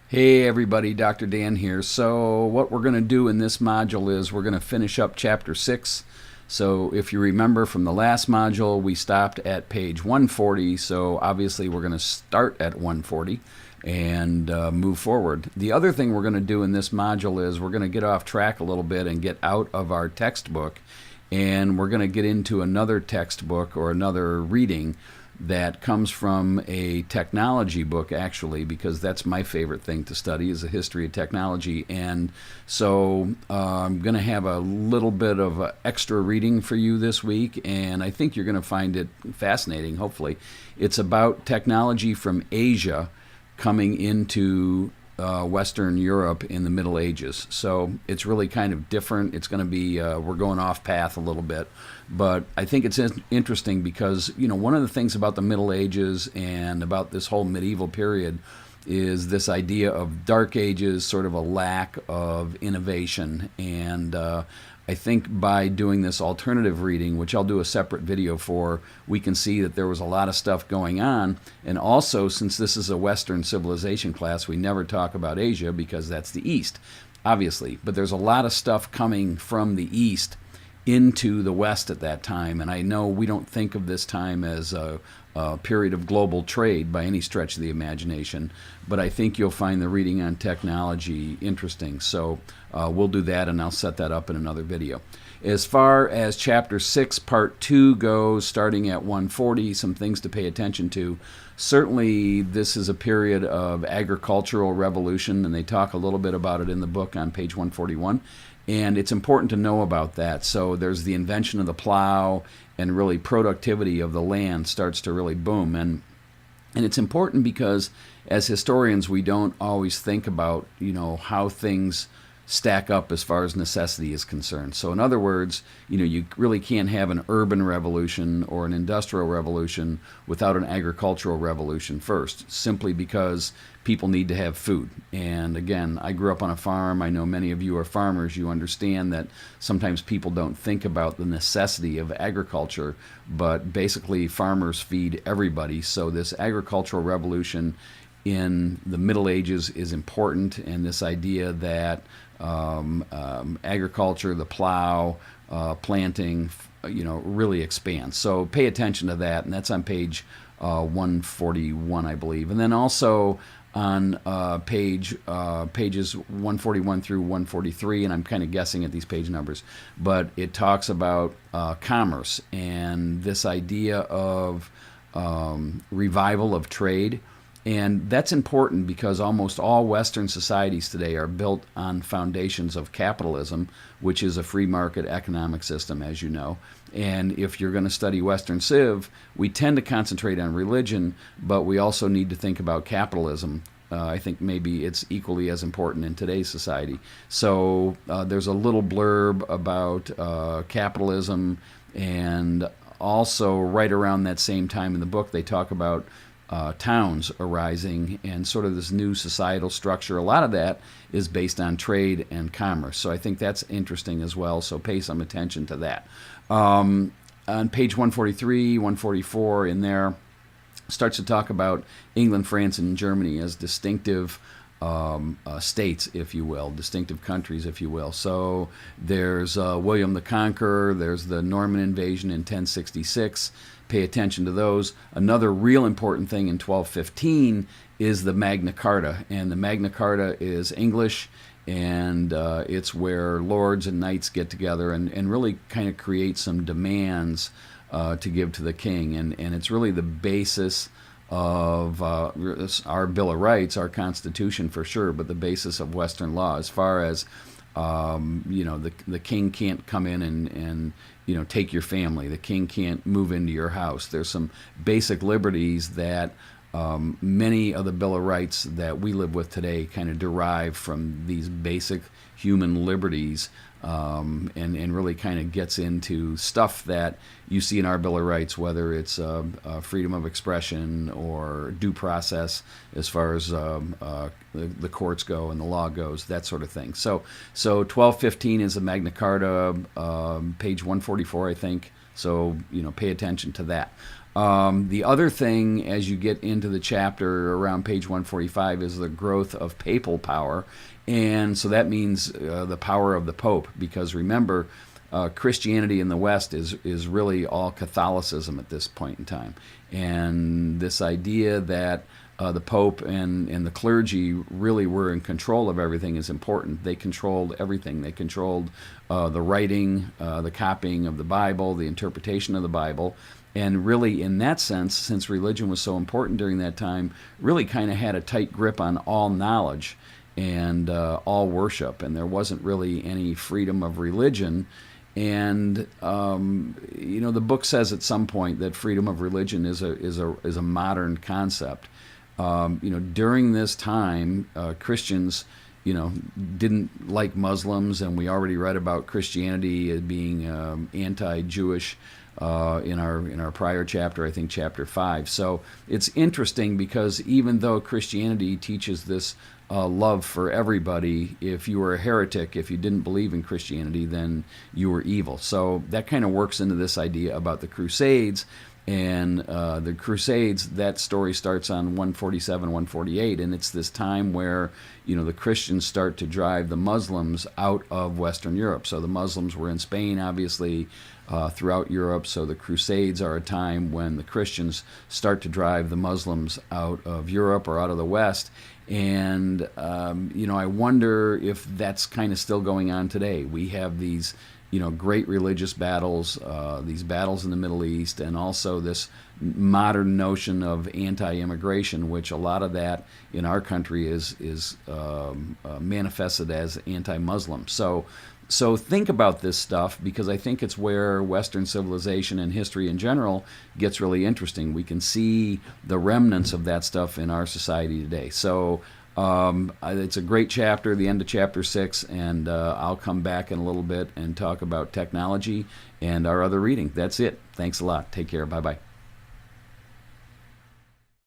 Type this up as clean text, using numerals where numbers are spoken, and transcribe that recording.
Hey everybody, Dr. Dan here. So what we're going to do in this module is we're going to finish up chapter 6. So if you remember from the last module, we stopped at page 140. So obviously we're going to start at 140 and move forward. The other thing we're going to do in this module is we're going to get off track a little bit and get out of our textbook, and we're going to get into another textbook or another reading that comes from a technology book, actually, because that's my favorite thing to study is the history of technology. And so I'm going to have a little bit of extra reading for you this week, and I think you're going to find it fascinating, hopefully. It's about technology from Asia coming into Western Europe in the Middle Ages. So it's really kind of different. It's going to be, we're going off path a little bit, but I think it's interesting because, one of the things about the Middle Ages and about this whole medieval period is this idea of Dark Ages, sort of a lack of innovation. And I think by doing this alternative reading, which I'll do a separate video for, we can see that there was a lot of stuff going on. And also, since this is a Western civilization class, we never talk about Asia because that's the East, obviously. But there's a lot of stuff coming from the East into the West at that time. And I know we don't think of this time as a period of global trade by any stretch of the imagination, but I think you'll find the reading on technology interesting. So we'll do that, and I'll set that up in another video. As far as Chapter 6, Part 2 goes, starting at 140, some things to pay attention to. Certainly, this is a period of agricultural revolution, and they talk a little bit about it in the book on page 141. And it's important to know about that. So there's the invention of the plow, and really productivity of the land starts to really boom. And it's important because as historians, we don't always think about, how things stack up as far as necessity is concerned. So in other words, you really can't have an urban revolution or an industrial revolution without an agricultural revolution first, simply because people need to have food. And again, I grew up on a farm. I know many of you are farmers. You understand that sometimes people don't think about the necessity of agriculture, but basically farmers feed everybody. So this agricultural revolution in the Middle Ages is important, and this idea that agriculture, the plow, planting, really expands. So pay attention to that, and that's on page 141, I believe. And then also on pages 141 through 143, and I'm kind of guessing at these page numbers, but it talks about commerce and this idea of revival of trade. And that's important because almost all Western societies today are built on foundations of capitalism, which is a free market economic system, as you know. And if you're going to study Western Civ, we tend to concentrate on religion, but we also need to think about capitalism. I think maybe it's equally as important in today's society. So there's a little blurb about capitalism, and also right around that same time in the book, they talk about towns arising and sort of this new societal structure. A lot of that is based on trade and commerce. So I think that's interesting as well. So pay some attention to that. On page 143, 144 in there, starts to talk about England, France, and Germany as distinctive states, if you will, distinctive countries, if you will. So there's William the Conqueror, there's the Norman invasion in 1066. Pay attention to those. Another real important thing in 1215 is the Magna Carta, and the Magna Carta is English, and it's where lords and knights get together and really kind of create some demands to give to the king, and it's really the basis of our Bill of Rights, our Constitution for sure, but the basis of Western law as far as the king can't come in and take your family. The king can't move into your house. There's some basic liberties that many of the Bill of Rights that we live with today kind of derive from these basic human liberties, and really kind of gets into stuff that you see in our Bill of Rights, whether it's freedom of expression or due process as far as the courts go and the law goes, that sort of thing. So 1215 is the Magna Carta, page 144, I think. So, pay attention to that. The other thing, as you get into the chapter around page 145, is the growth of papal power. And so that means the power of the Pope, because remember, Christianity in the West is really all Catholicism at this point in time. And this idea that the Pope and the clergy really were in control of everything is important. They controlled everything. They controlled the writing, the copying of the Bible, the interpretation of the Bible. And really, in that sense, since religion was so important during that time, really kind of had a tight grip on all knowledge and all worship. And there wasn't really any freedom of religion. And the book says at some point that freedom of religion is a modern concept. During this time, Christians, didn't like Muslims, and we already read about Christianity as being anti-Jewish in our prior chapter, I think chapter 5. So it's interesting because even though Christianity teaches this love for everybody, if you were a heretic, if you didn't believe in Christianity, then you were evil. So that kind of works into this idea about the Crusades. And the Crusades, that story starts on 147, 148, and it's this time where, the Christians start to drive the Muslims out of Western Europe. So the Muslims were in Spain, obviously, throughout Europe. So the Crusades are a time when the Christians start to drive the Muslims out of Europe or out of the West. And, I wonder if that's kind of still going on today. We have these great religious battles, these battles in the Middle East, and also this modern notion of anti-immigration, which a lot of that in our country is manifested as anti-Muslim. So think about this stuff, because I think it's where Western civilization and history in general gets really interesting. We can see the remnants of that stuff in our society today. So it's a great chapter, the end of chapter 6, and I'll come back in a little bit and talk about technology and our other reading. That's it. Thanks a lot. Take care. Bye-bye.